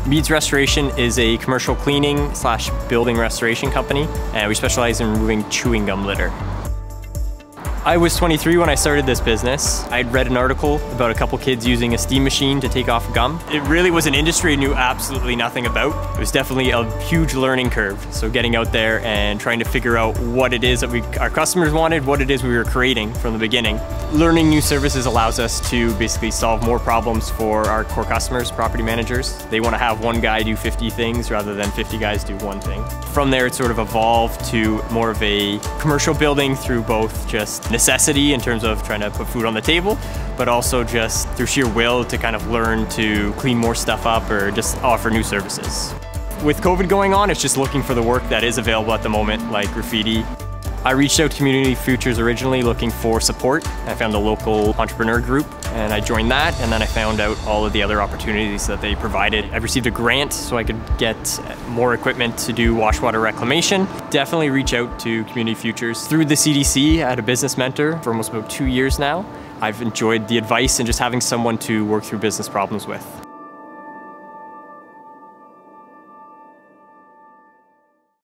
Meades Restoration is a commercial cleaning / building restoration company, and we specialize in removing chewing gum litter. I was 23 when I started this business. I'd read an article about a couple kids using a steam machine to take off gum. It really was an industry I knew absolutely nothing about. It was definitely a huge learning curve. So getting out there and trying to figure out what it is that our customers wanted, what it is we were creating from the beginning. Learning new services allows us to basically solve more problems for our core customers, property managers. They want to have one guy do 50 things rather than 50 guys do one thing. From there, it sort of evolved to more of a commercial building through both just necessity in terms of trying to put food on the table, but also just through sheer will to kind of learn to clean more stuff up or just offer new services. With COVID going on, it's just looking for the work that is available at the moment, like Graffiti. I reached out to Community Futures originally looking for support. I found a local entrepreneur group and I joined that, and then I found out all of the other opportunities that they provided. I received a grant so I could get more equipment to do wash water reclamation. Definitely reach out to Community Futures. Through the CDC, I had a business mentor for almost about 2 years now. I've enjoyed the advice and just having someone to work through business problems with.